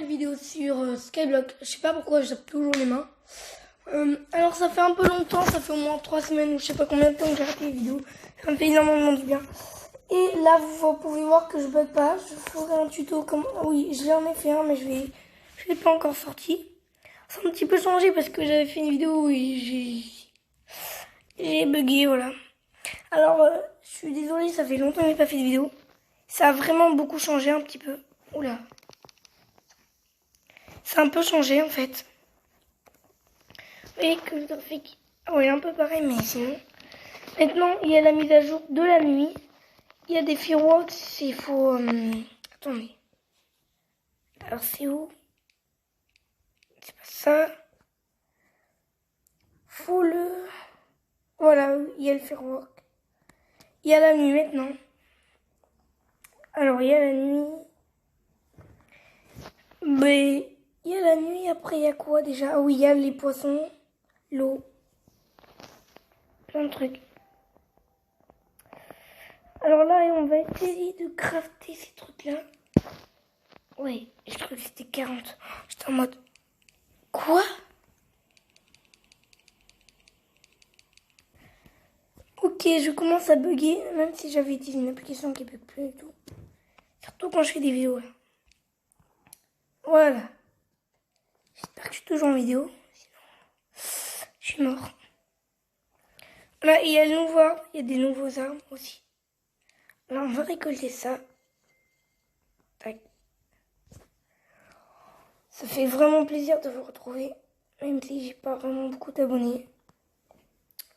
une vidéo sur Skyblock. Je sais pas pourquoi je tape toujours les mains. Alors ça fait un peu longtemps, ça fait au moins 3 semaines ou je sais pas combien de temps que j'ai arrêté les vidéos. Ça me fait énormément du bien. Et là vous pouvez voir que je bug pas. Je ferai un tuto comme... Oui, je l'ai en ai fait un mais je l'ai pas encore sorti. Ça a un petit peu changé parce que j'avais fait une vidéo et j'ai bugué, voilà. Alors je suis désolée, ça fait longtemps que j'ai pas fait de vidéo. Ça a vraiment beaucoup changé un petit peu. Oula. Ça a un peu changé en fait. Vous voyez que le graphique... ouais, un peu pareil, mais sinon... Maintenant, il y a la mise à jour de la nuit. Il y a des fireworks, il faut... Attendez. Alors, c'est où? C'est pas ça. Faut le... Voilà, il y a le firework. Il y a la nuit maintenant. Alors, il y a la nuit. Mais... il y a la nuit, après, il y a quoi déjà? Ah oui, il y a les poissons, l'eau. Plein de trucs. Alors là, on va essayer de crafter ces trucs-là. Ouais, je crois que c'était 40. J'étais en mode... Quoi? Ok, je commence à bugger, même si j'avais utilisé une application qui bug plus et tout. Surtout quand je fais des vidéos. Là. Voilà. J'espère que je suis toujours en vidéo. Sinon, je suis mort. Là, il y a le nouveau arbre. Il y a des nouveaux arbres aussi. Là, on va récolter ça. Tac. Ça fait vraiment plaisir de vous retrouver. Même si j'ai pas vraiment beaucoup d'abonnés.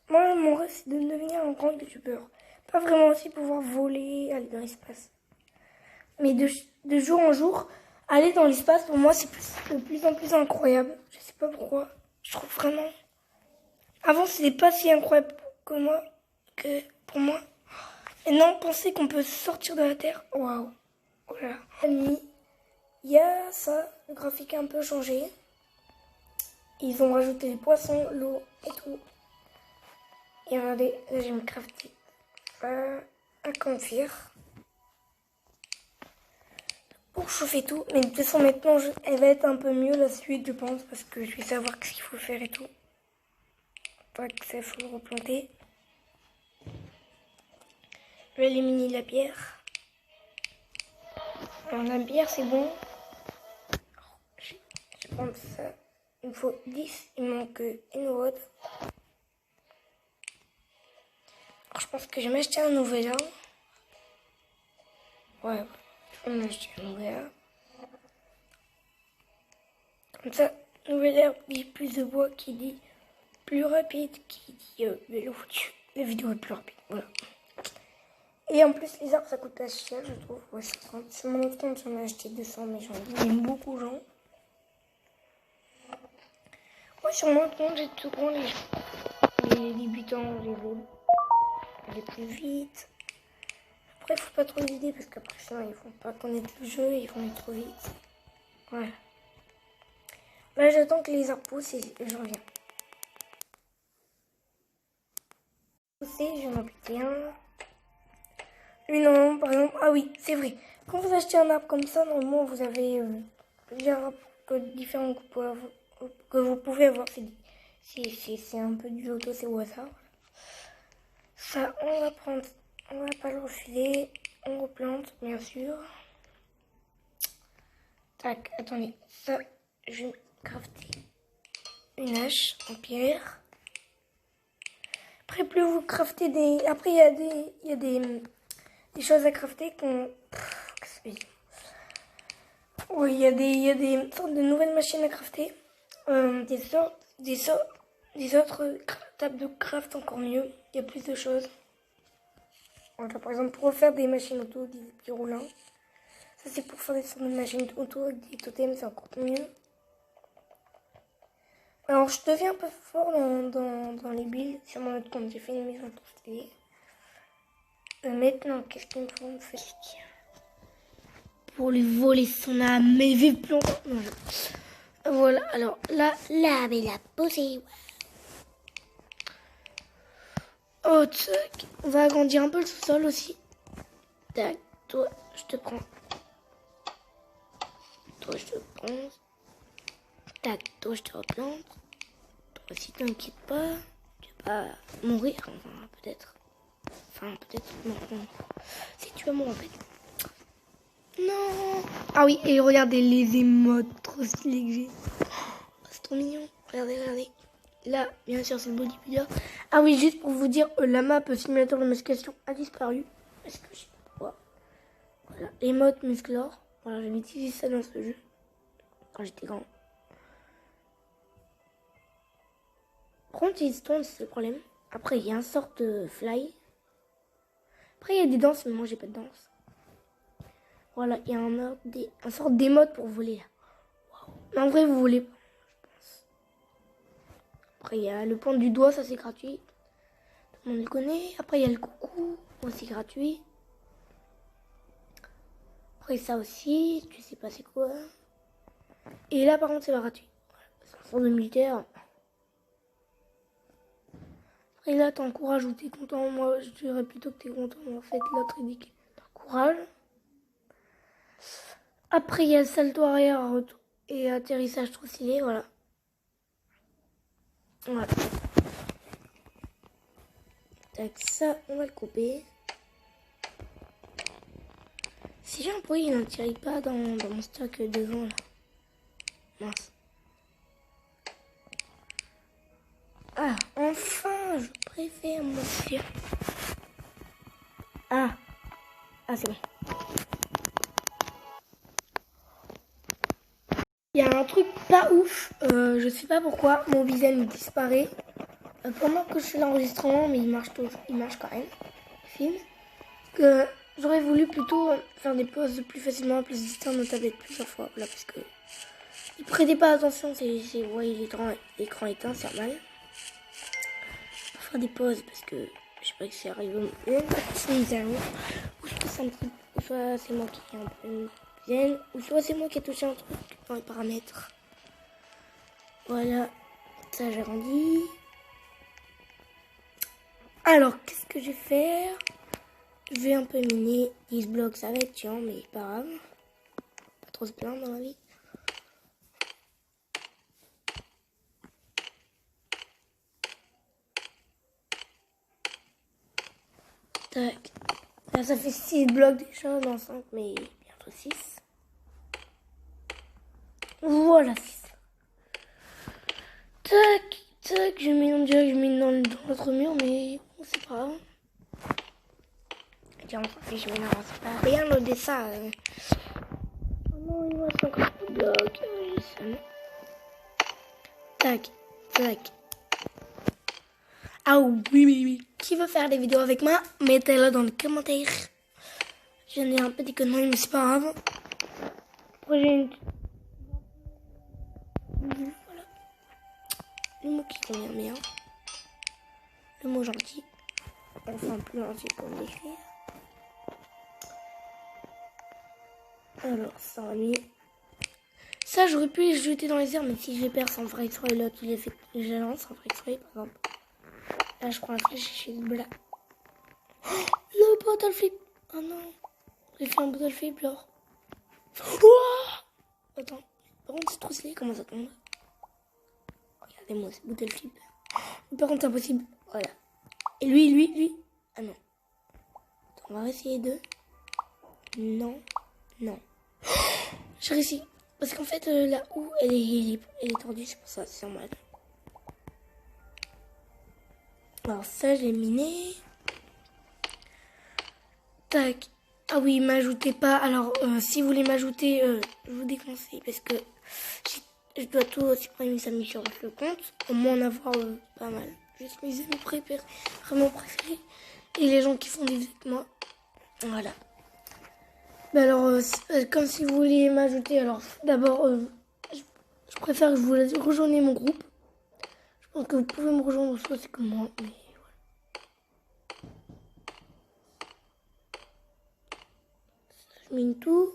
Moi, mon rêve, c'est de devenir un grand youtubeur. Pas vraiment aussi pouvoir voler, aller dans l'espace. Mais de jour en jour, aller dans l'espace, pour moi, c'est de plus en plus incroyable. Je sais pas pourquoi. Je trouve vraiment... Avant, c'était pas si incroyable que pour moi. Maintenant, penser qu'on peut sortir de la Terre, waouh. Voilà. La nuit, il y a ça, le graphique a un peu changé. Ils ont rajouté les poissons, l'eau et tout. Et regardez, là, j'ai me crafté un campfire. Pour chauffer tout. Mais de toute façon, maintenant, elle va être un peu mieux la suite, je pense, parce que je vais savoir ce qu'il faut faire et tout. Pas que ça, il faut le replanter. Je vais éliminer la pierre. Alors, la pierre, c'est bon. Je vais prendre ça. Il me faut 10. Il me manque une autre. Alors, je pense que je vais m'acheter un nouvel arbre. Ouais, je vais m'acheter un nouvel arbre. Comme ça, nouvel arbre dit plus de bois, qui dit plus rapide, qui dit la vidéo est plus rapide. Voilà. Et en plus, les arbres, ça coûte pas cher, je trouve. Ouais, 50. Sur mon autre compte, j'en ai acheté 200, mais j'en ai beaucoup de gens. Moi, sur mon autre compte, j'ai tout grand les gens. Les débutants, les veulent aller plus vite. Après, il faut pas trop vider parce qu'après, sinon, ils vont pas connaître le jeu, ils vont aller trop vite. Voilà. Là, j'attends que les arbres poussent et je reviens. Pousser, j'en ai pété un. Lui, non, par exemple, ah oui, c'est vrai. Quand vous achetez un arbre comme ça, normalement, vous avez plusieurs arbres différents que vous pouvez avoir. C'est un peu du loto, c'est au hasard. Ça, on va prendre, on va pas le refiler. On replante, bien sûr. Tac, attendez, ça, je vais crafter une hache en pierre. Après, plus vous craftez des... Après, il y a des choses à crafter qu'on... Oui, il y a des sortes de nouvelles machines à crafter. Des autres tables de craft encore mieux. Il y a plus de choses. Voilà, par exemple, pour refaire des machines auto, des petits roulants. Ça, c'est pour faire des sortes de machines auto avec des totems, c'est encore mieux. Alors, je deviens un peu fort dans les builds sur mon autre compte. J'ai fait une maison trop stylée. Maintenant, qu'est-ce qu'il me faut me faire pour lui voler son âme, mais vive plus longtemps. Voilà, alors là, mais la posée. Oh, tac. On va agrandir un peu le sous-sol aussi. Tac, toi, je te prends. toi je te pense. Tac, toi je te replante. Toi aussi t'inquiète pas. Tu vas pas mourir, enfin peut-être. Enfin peut-être, non. Si tu vas mourir en fait. Non. Ah oui, et regardez les émotes trop stylés que j'ai. Oh, c'est trop mignon. Regardez, regardez. Là, bien sûr, c'est le bodybuilder. Ah oui, juste pour vous dire, la map simulateur de musculation a disparu. Est-ce que je sais pas pourquoi. Voilà, émote musclor. Voilà, j'avais utilisé ça dans ce jeu. Quand j'étais grand. Par contre, il se tourne, c'est le problème. Après, il y a un sort de fly. Après, il y a des danses, mais moi, j'ai pas de danse. Voilà, il y a un sort d'émote pour voler là. Wow. Mais en vrai, vous volez pas, je pense. Après, il y a le point du doigt, ça c'est gratuit. Tout le monde le connaît. Après, il y a le coucou, aussi gratuit. Après, ça aussi, je sais pas c'est quoi. Et là, par contre, c'est pas gratuit. Voilà, c'est un sort de militaire. Après, là, t'encourages ou t'es content. Moi, je dirais plutôt que t'es content. Mais en fait, l'autre, il dit que t'encourages. Après, il y a le salto arrière et atterrissage trop stylé, voilà. Voilà. Tac, ça, on va le couper. Si j'ai un bruit, il n'atterrit pas dans mon stock devant, là. Mince. Ah, enfin, je préfère m'enfuir. Ah, c'est bon. Il y a un truc pas ouf, je sais pas pourquoi, mon visage me disparaît pendant que je fais l'enregistrement, mais il marche quand même, le film. Que j'aurais voulu plutôt faire des pauses plus facilement, plus distantes de tablette plusieurs fois, voilà, parce que ne prêtez pas attention, vous voyez l'écran éteint, c'est normal. Je vais faire des pauses parce que je sais pas que c'est arrivé, c'est une mise à jour, ou soit c'est moi qui ai un peu bien, ou soit c'est moi qui ai touché un truc dans les paramètres. Voilà, ça j'ai rendu. Alors, qu'est-ce que je vais faire? Je vais un peu miner 10 blocs, ça va être chiant, mais pas grave. Pas trop se plaindre dans la vie. Tac. Là, ça fait 6 blocs déjà dans 5, mais bientôt 6. Voilà, 6. Tac, tac, on dirait que je mine dans l'autre mur, mais bon, c'est pas grave. Tiens, je m'énerve, c'est pas rien le dessin. Oh non, il me reste encore des blocs. Tac, tac. Ah oui. Qui veut faire des vidéos avec moi? Mettez-le dans les commentaires. J'en ai un peu des conneries, mais c'est pas grave. Après, j'ai une... Voilà. Le mot qui convient bien. Le mot gentil. Enfin, plus gentil pour l'écrire. Alors, ça va mis. Ça, j'aurais pu les jeter dans les airs, mais si je les perds sans faire exprès, l'autre, il est fait que je lance sans faire exprès, par exemple. Là, je prends la flèche et je fais une blague. Oh, le bottle flip. Oh non. J'ai fait un bottle flip, alors. Oh, attends. Par contre, c'est trop stylé comment ça tombe. Regardez-moi, c'est bottle flip. Par contre, c'est impossible. Voilà. Et lui. Ah non. Attends, on va essayer de... Non. J'ai réussi. Parce qu'en fait, la houe, elle est tordue, c'est pour ça, c'est normal. Alors ça, j'ai miné. Tac. Ah oui, m'ajoutez pas. Alors, si vous voulez m'ajouter, je vous déconseille parce que je dois tout supprimer ça mis sur le compte. Au moins en avoir pas mal. Juste mes amis préférés, vraiment préférés. Et les gens qui font des vidéos avec moi. Voilà. Bah alors, comme si vous voulez m'ajouter, alors d'abord, je préfère que vous rejoigniez mon groupe. Je pense que vous pouvez me rejoindre, soit c'est comme moi, mais voilà. Je mine tout.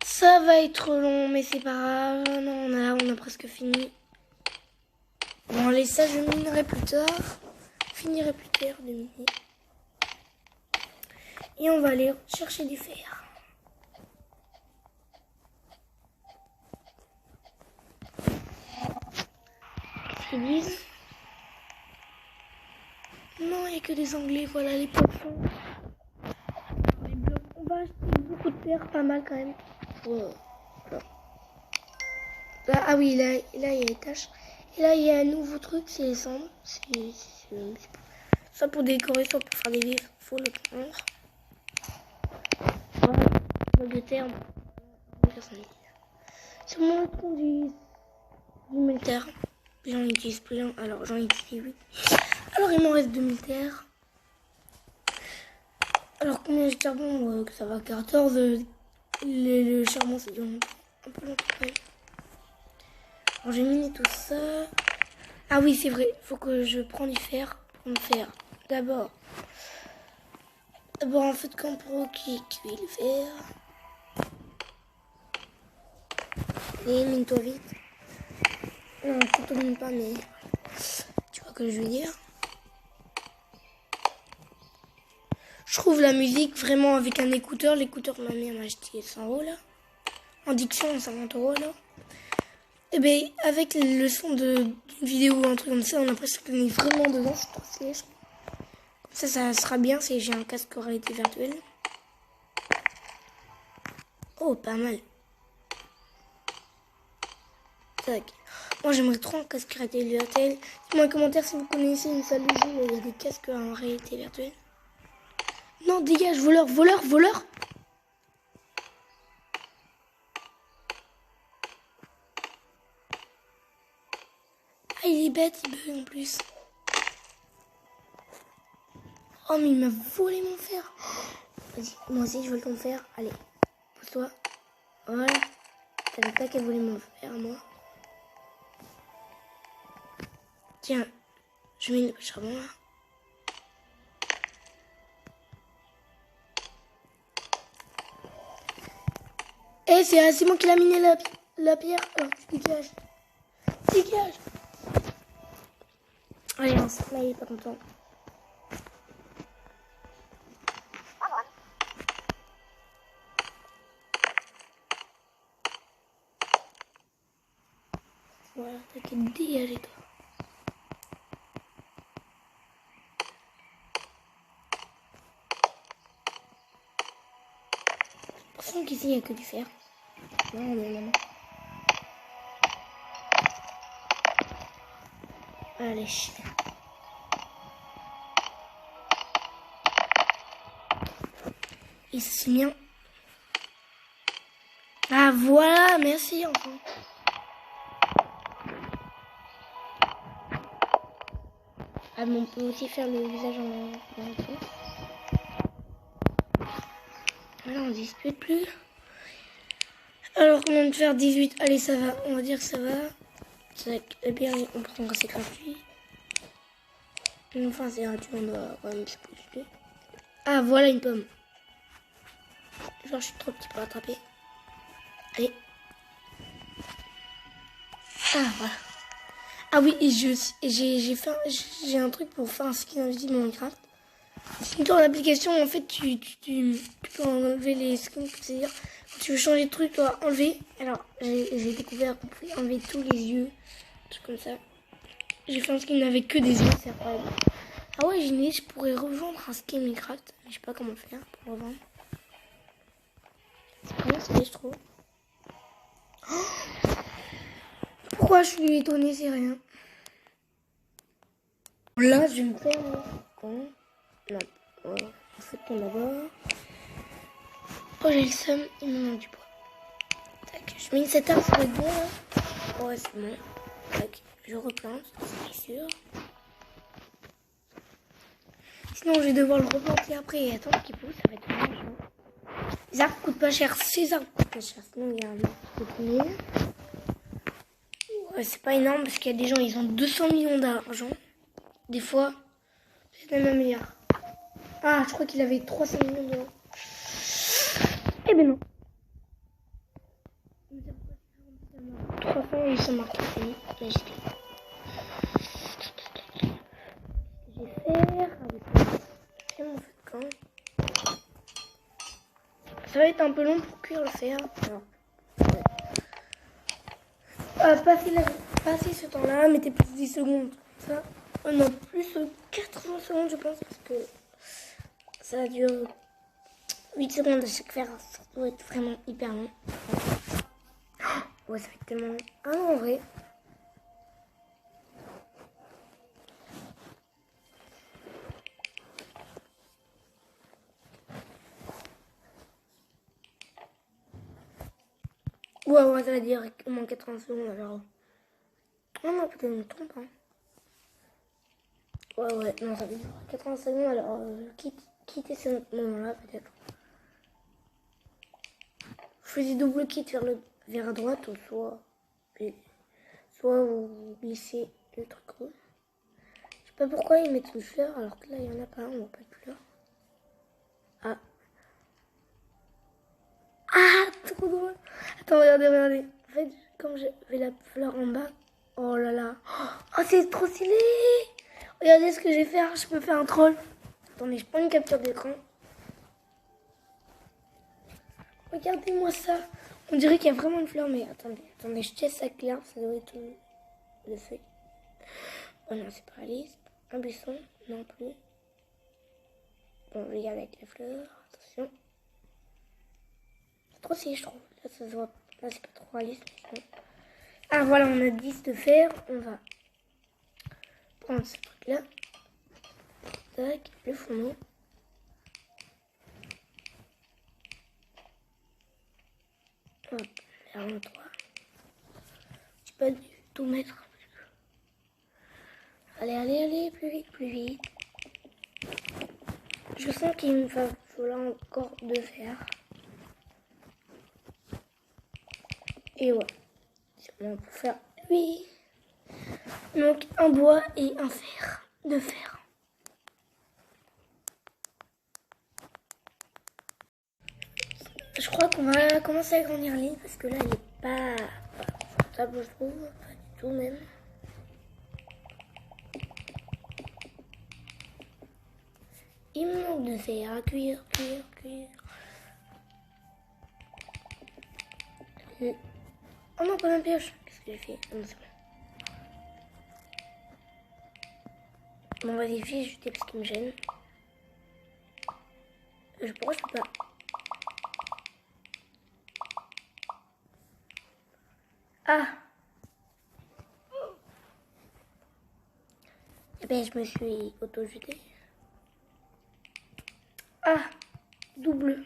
Ça va être long, mais c'est pas grave. Non, on a presque fini. Bon, allez, ça, je minerai plus tard. Je finirai plus tard de miner. Et on va aller chercher du fer. Église. Non, il n'y a que des Anglais, voilà les poissons. Les blocs. On va acheter beaucoup de terre, pas mal quand même. Voilà. Là, ah oui, là il y a les tâches. Et là il y a un nouveau truc, c'est les cendres. Soit pour décorer, soit pour faire des livres. Faut le prendre. Voilà, bloc de terre. Sur mon compte du militaire. J'en utilise plus, alors j'en utilise 8. Alors il m'en reste 2000 terres. Alors combien de charbon que ça va 14. Le charbon c'est un peu longtemps quand même. Alors j'ai miné tout ça. Ah oui c'est vrai, faut que je prenne du fer pour me faire d'abord un feu de camp pour qui cuit le fer. Et mine-toi vite. Non, je te mine pas mais tu vois ce que je veux dire. Je trouve la musique vraiment avec un écouteur. L'écouteur ma mère m'a acheté 100 € là. En diction 50 € là. Et bien avec le son d'une vidéo ou un truc comme ça, on a l'impression qu'on est vraiment dedans. C'est trop stylé. Comme ça sera bien si j'ai un casque réalité virtuelle. Oh, pas mal. Tac. Moi j'aimerais trop un casque réalité virtuelle. Dites-moi en commentaire si vous connaissez une salle de jeu où il y a des casques en réalité virtuelle. Non, dégage, voleur. Ah, il est bête, il bug en plus. Oh, mais il m'a volé mon fer. Vas-y, moi aussi, je vole ton fer. Allez, pousse-toi. Voilà. T'avais pas qu'elle voulait mon fer, moi. Tiens, je mets le charbon là. Eh, c'est moi qui l'a miné la pierre. Alors, tu dégages. Dégage. Allez, là, il est pas content. Voilà, t'as qu'à dégager, toi. Par contre, ici, il n'y a que du fer. Non. Allez. Et c'est mien. Ah voilà, merci enfin. Ah mais on peut aussi faire le visage en dessous. Voilà, on dispute plus. Alors on vient de faire 18. Allez, ça va. On va dire que ça va. C'est bien, on prendra c'est gratuit. Enfin, c'est gratuit, on doit quand même se pousser. Ah, voilà une pomme. Genre, je suis trop petit pour l'attraper. Allez. Ah, voilà. Ah oui, et j'ai un truc pour faire un skin invisible dans Minecraft. Dans l'application, en fait, tu peux enlever les skins. C'est-à-dire, quand tu veux changer de truc, tu dois enlever. Alors, j'ai découvert qu'on pouvait enlever tous les yeux. Trucs comme ça. J'ai fait un skin avec que des yeux, c'est incroyable. Ah ouais, j'ai une idée, je pourrais revendre un skin Minecraft. Mais je sais pas comment faire pour revendre. C'est vraiment stylé, je trouve. Oh, pourquoi je suis étonnée, c'est rien. Là, je vais me faire mon... Non, voilà. On fait ton d'abord. Oh, j'ai le seum, il me manque du bois. Tac, je mets cette arme, ça va être bon là. Ouais, c'est bon. Tac, je replante, c'est sûr. Sinon, je vais devoir le replanter après et attendre qu'il pousse, ça va être vraiment chaud. Les arbres coûtent pas cher, ces arbres coûtent pas cher. Sinon, il y a un arbre qui coûte 1000. Ouais, c'est pas énorme parce qu'il y a des gens, ils ont 200 millions d'argent. Des fois, c'est même un milliard. Ah, je crois qu'il avait 300 millions d'euros. Eh ben non. 300, ils sont marqués. Je vais faire avec mon feu de camp. Ça va être un peu long pour cuire le fer. Alors, passez ce temps-là, mettez plus de 10 secondes. Ça, non, plus 80 secondes, je pense, parce que ça dure 8 secondes à chaque fer. Ça doit être vraiment hyper long. Ouais, ça va être tellement long. Ah non, en vrai. Ouais, ça va dire au moins 80 secondes alors. Oh non, peut-être je me trompe. Hein. Ouais, non, ça veut dire 80 secondes alors. Quitter ce moment-là, peut-être. Je faisais double quitte vers à droite ou soit vous glissez le truc rouge. Je sais pas pourquoi ils mettent une fleur alors que là il y en a pas, on voit pas de fleur. Ah, trop drôle. Attends, regardez. En fait, comme j'avais la fleur en bas, oh là là. Oh, c'est trop stylé. Regardez ce que je vais faire, je peux faire un troll. Attendez, je prends une capture d'écran. Regardez-moi ça. On dirait qu'il y a vraiment une fleur, mais attendez, je teste ça clair, ça doit être le feuille. Oh non, c'est pas réaliste. Un buisson, non plus. Bon, je regarde avec la fleur, attention. C'est trop stylé, je trouve. Là, ça se voit. Là, c'est pas trop réaliste. Mais ah, voilà, on a 10 de fer. On va prendre ce truc-là. Tac, le fourneau. Hop, là, on a 3. Je peux pas du tout mettre. Allez, plus vite. Je sens qu'il me va falloir encore de fer. Et ouais, on peut faire lui. Donc un bois et un fer. De fer. Je crois qu'on va commencer à agrandir l'île parce que là il est pas confortable, je trouve. Pas du tout même. Il me manque de fer à cuire. Oh non, pas ma pioche. Qu'est-ce que j'ai fait? Non, c'est bon. Bon, vas-y, je vais jeter parce qu'il me gêne. Pourquoi je peux pas? Ah! Eh ben, je me suis auto-jeté. Ah! Double.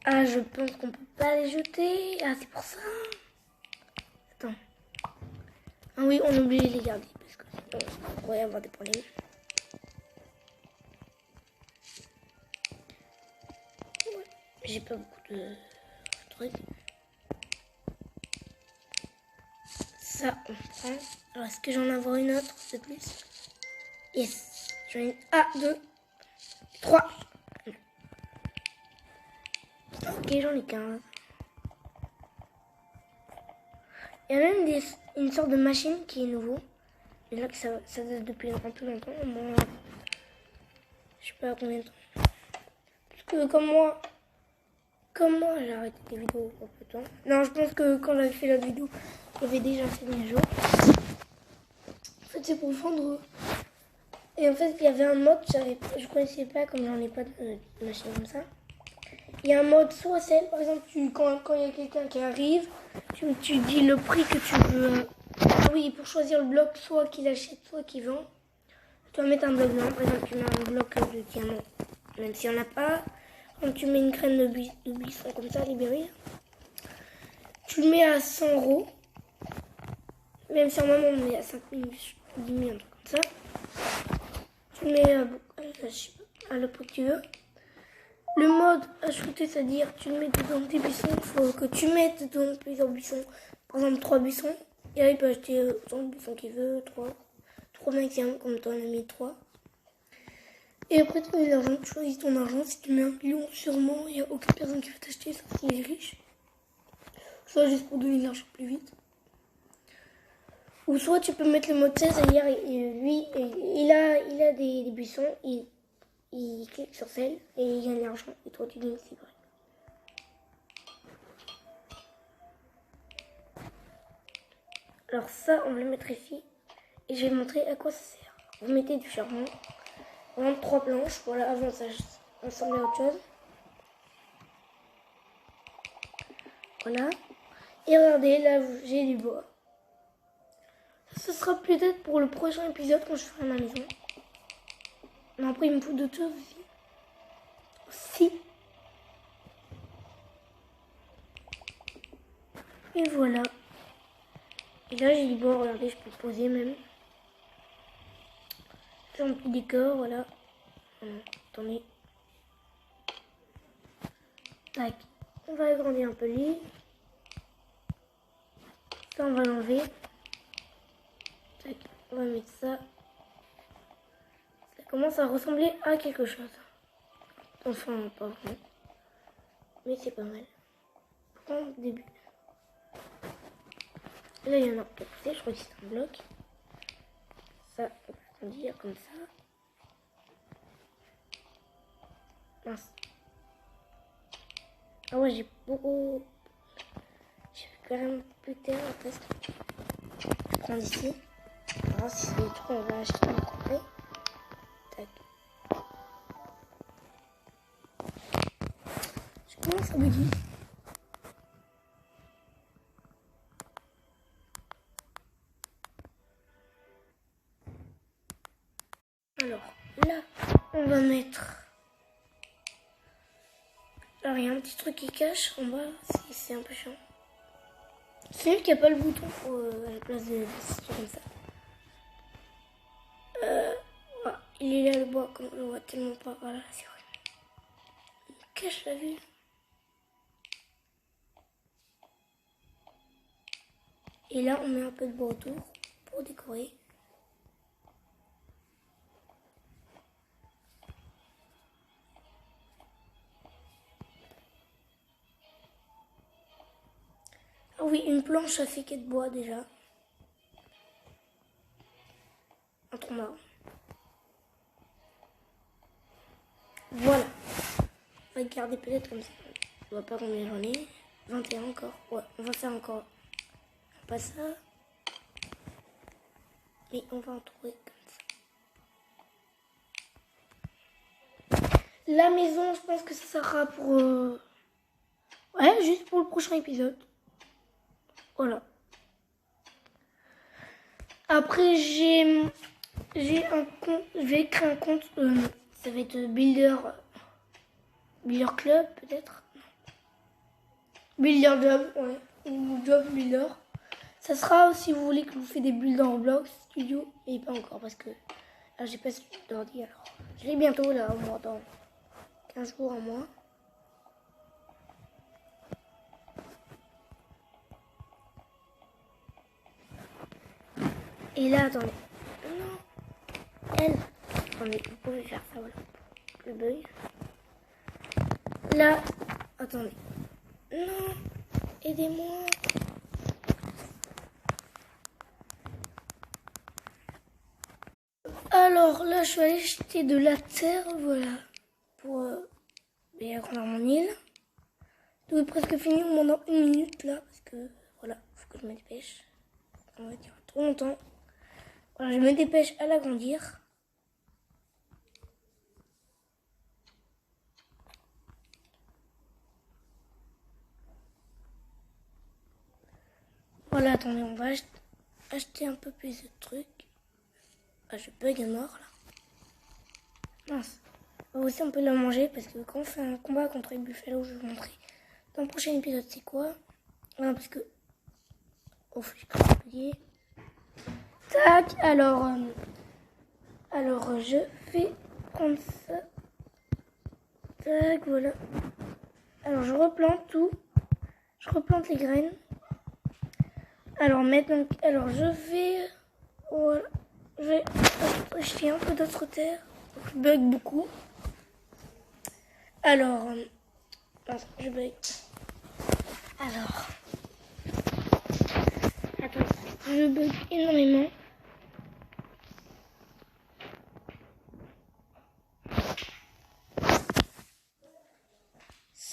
Ah, je pense qu'on peut pas les jeter. Ah, c'est pour ça. Attends. Ah oui, on oublie de les garder parce que sinon on pourrait avoir des problèmes. Ouais. J'ai pas beaucoup de trucs. Ça, on prend. Alors, est-ce que j'en avoir une autre de plus? Yes. J'en ai une. Ah, 2, 3. Ok, j'en ai 15. Il y a même une sorte de machine qui est nouveau. Et là, que ça date depuis un peu longtemps. Moi, je sais pas combien de temps. Parce que comme moi, j'ai arrêté des vidéos pour peu de temps. Non, je pense que quand j'avais fait la vidéo, j'avais déjà fait des jours. En fait, c'est pour vendre. Et en fait, il y avait un mode, je connaissais pas, comme j'en ai pas de machine comme ça. Il y a un mode soit celle, par exemple, quand il y a quelqu'un qui arrive, tu dis le prix que tu veux. Ah oui, pour choisir le bloc, soit qu'il achète, soit qu'il vend. Tu vas mettre un bloc blanc, par exemple, tu mets un bloc de diamant, même s'il n'y en a pas. Quand tu mets une graine de buisson comme ça, libérée, tu le mets à 100 €. Même si normalement on met à 5000, 10 000, un truc comme ça. Tu le mets à le prix que tu veux. Le mode ajouter, c'est-à-dire tu le mets dedans des buissons. Il faut que tu mettes dedans plusieurs buissons. Par exemple 3 buissons. Et là il peut acheter autant de buissons qu'il veut. 3 maximum, comme toi on a mis 3. Et après tu mets l'argent, tu choisis ton argent. Si tu mets 1 million, sûrement il n'y a aucune personne qui veut t'acheter, sauf si est riche. Soit juste pour donner de l'argent plus vite. Ou soit tu peux mettre le mode 16, c'est-à-dire lui il a des buissons. il clique sur celle et il gagne l'argent. Et toi, tu gagnes, c'est vrai. Alors ça, on va le mettre ici. Et je vais montrer à quoi ça sert. Vous mettez du charbon. On a 3 planches. Voilà, avant ça, on semblait autre chose. Voilà. Et regardez, là, j'ai du bois. Ce sera peut-être pour le prochain épisode quand je ferai ma maison. Mais après, il me faut d'autres choses aussi. Si. Et voilà. Et là, j'ai du bois. Regardez, je peux le poser même. C'est un petit décor, voilà. Attendez. Tac. On va agrandir un peu le lit. Ça, on va l'enlever. Tac. On va mettre ça. Ça commence à ressembler à quelque chose. Enfin, pas vraiment. Mais c'est pas mal. Pour un début. Là, il y en a qui a poussé. Je crois que c'est un bloc. Ça, on va agrandir comme ça. Mince. Ah ouais, j'ai beaucoup... J'ai quand même plus de terre presque. Je prends d'ici. On va voir si c'est des trucs qu'on va acheter en complet. Tac. Je commence à bugger. Alors, là, on va mettre... Alors, il y a un petit truc qui cache en bas. C'est un peu chiant. C'est lui qui n'a pas le bouton pour, à la place de trucs comme ça. Ouais, il est là le bois, comme on le voit tellement pas. Voilà, c'est vrai. Il cache la vue. Et là, on met un peu de bois autour pour décorer. Ah oui, une planche, ça fait 4 bois déjà. Un tronc d'arbre. Voilà. On va garder peut-être comme ça. On va pas combien j'en ai. 21 encore. Ouais, on va faire encore. Pas ça. Mais on va en trouver comme ça. La maison, je pense que ça sera pour... Ouais, juste pour le prochain épisode. Voilà. Après, j'ai un compte, je vais créer un compte, ça va être Builder Club peut-être. Builder Job, ouais, ou Job Builder. Ça sera si vous voulez que je vous fais des builds dans Roblox Studio, mais pas encore parce que là j'ai pas d'ordi alors. Je l'ai bientôt là, au moins dans 15 jours, un mois. Et là, attendez. Non. Elle. Attendez, vous pouvez faire ça, voilà. Le bug. Là. Attendez. Non. Aidez-moi. Alors là, je vais aller acheter de la terre, voilà. Pour agrandir mon île. Tout est presque fini, on m'en a 1 minute là. Parce que, voilà, faut que je me dépêche. On va dire trop longtemps. Voilà, je me dépêche à l'agrandir. Voilà, attendez, on va acheter un peu plus de trucs. Ah, je bug à mort là. Mince. Aussi, on peut la manger parce que quand on fait un combat contre les buffalo, je vais vous montrer dans le prochain épisode c'est quoi. Voilà, parce que. Oh, j'ai oublié. Tac, alors je vais prendre ça. Tac, voilà. Alors, je replante tout. Je replante les graines. Alors, maintenant, je vais. Voilà. Je vais acheter un peu d'autres terres. Je bug beaucoup. Alors, je bug. Alors, attends, je bug énormément.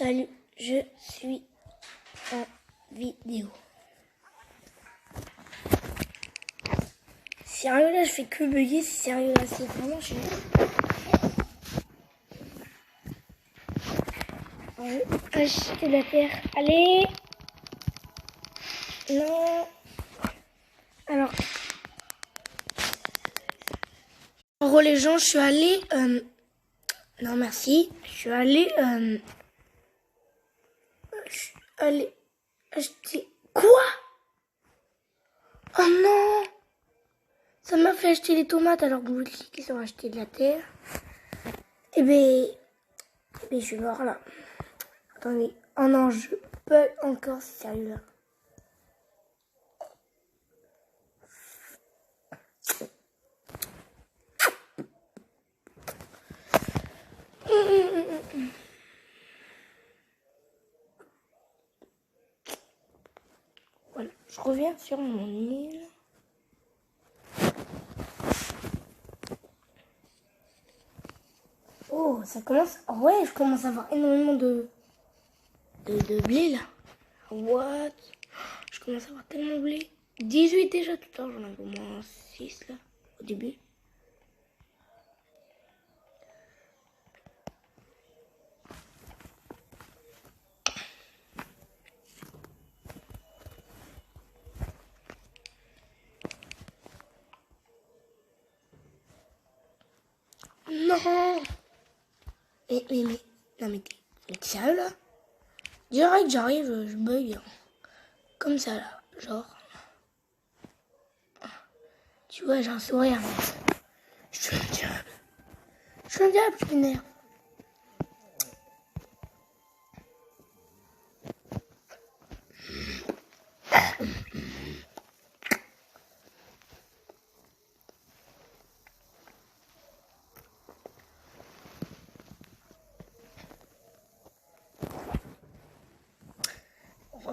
Salut, je suis en vidéo. Sérieux là, je fais que bugger, c'est sérieux là, c'est vraiment chiant. Acheter la terre, allez. Non. Alors, en gros les gens, je suis allée... non merci, je suis allée acheter... Quoi? Oh non! Ça m'a fait acheter les tomates alors que vous cliquez sur acheter de la terre. Eh ben, je suis mort là. Attendez. Oh non, je peux encore, c'est sérieux là. Voilà, je reviens sur mon île. Oh, ça commence... Ouais, je commence à avoir énormément de blé là. What? Je commence à avoir tellement de blé. 18 déjà tout à l'heure, j'en avais au moins 6 là, au début. Non! Non mais t'es sérieux là? Direct j'arrive, je bug. Hein. Comme ça là, genre. Tu vois, j'ai un sourire. Je suis un diable. Je suis un diable, je m'énerve.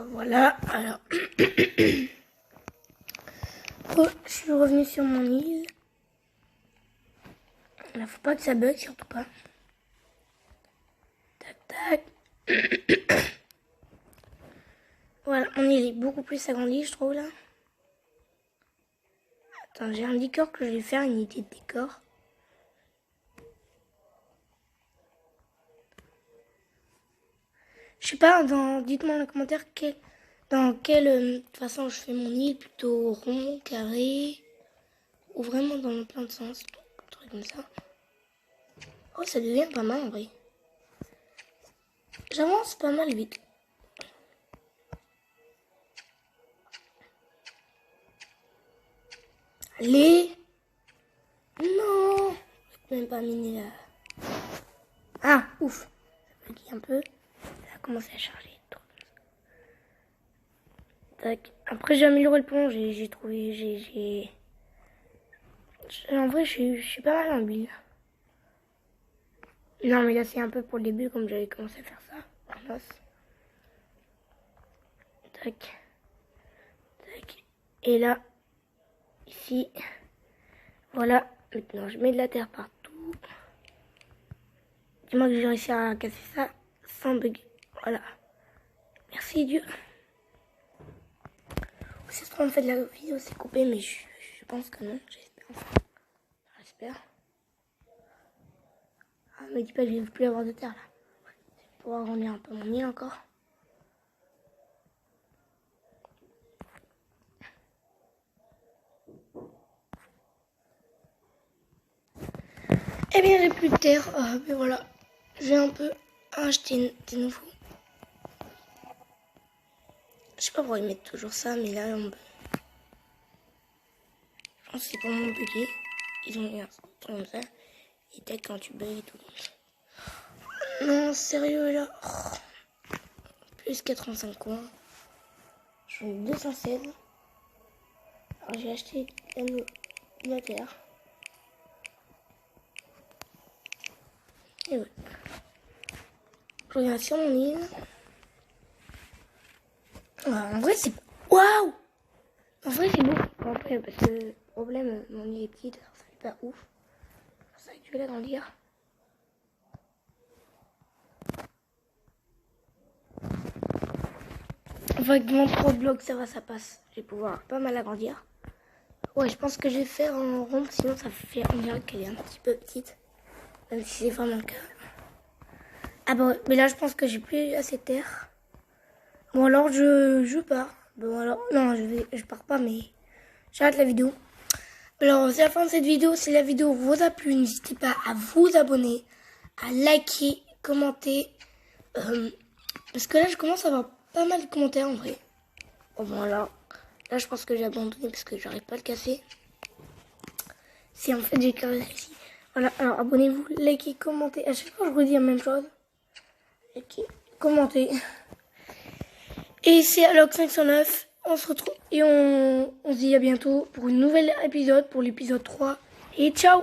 Voilà, alors. Oh, je suis revenue sur mon île. Là, faut pas que ça bug, surtout pas. Tac, tac. Voilà, mon île est beaucoup plus agrandie, je trouve, là. Attends, j'ai un décor que je vais faire, une unité de décor. Je sais pas, dites-moi dans les commentaires dans quelle façon je fais mon île, plutôt rond, carré, ou vraiment dans plein de sens, un truc comme ça. Oh, ça devient pas mal en vrai. J'avance pas mal vite. Allez! Non! Je peux même pas miner là. Ah, ouf! Ça buggy un peu. Ça a commencé à charger. Tac. Après, j'ai amélioré le pont. J'ai trouvé. En vrai, je suis pas mal en build. Non, mais là, c'est un peu pour le début, comme j'avais commencé à faire ça. En os. Tac. Tac. Et là, ici. Voilà. Maintenant, je mets de la terre partout. Dis-moi que j'ai réussi à casser ça sans bug. Voilà. Merci Dieu. Si ça se trouve, en fait, la vidéo s'est coupée, mais je pense que non. J'espère. Enfin, j'espère. Ah, me dis pas que je vais plus avoir de terre là. C'est pour agrandir un peu mon île encore. Eh bien, j'ai plus de terre. Mais voilà. Je vais un peu acheter des nouveaux. Je sais pas pourquoi ils mettent toujours ça, mais là, on peut. Je pense que c'est pour mon bugger. Ils ont mis un truc comme ça. Et tac, quand tu bugs et tout. Non, sérieux là. Oh. Plus 85 coins. Je suis 216. Alors j'ai acheté de la terre. Et ouais. Je reviens sur mon île. En vrai, c'est... Waouh! En vrai, c'est beau. Après, parce que le problème, mon île est petite, alors ça fait pas ouf. C'est ça que je vais l'agrandir. Enfin, avec 23 blocs, ça passe. Je vais pouvoir pas mal agrandir. Ouais, je pense que je vais faire en rond, sinon ça fait on dirait qu'elle est un petit peu petite. Même si c'est vraiment le cas. Ah bon, mais là je pense que j'ai plus assez de terre. Bon alors je pars. Bon alors, non je pars pas mais j'arrête la vidéo. Alors c'est la fin de cette vidéo. Si la vidéo vous a plu, n'hésitez pas à vous abonner, à liker, commenter. Parce que là je commence à avoir pas mal de commentaires en vrai. Bon alors, là je pense que j'ai abandonné parce que j'arrive pas à le casser. Si en fait j'ai carré ici. Voilà, alors abonnez-vous, likez, commentez. À chaque fois je redis la même chose. Likez, commentez. Et c'est Alok509. On se retrouve et on se dit à bientôt pour une nouvelle épisode, pour l'épisode 3. Et ciao!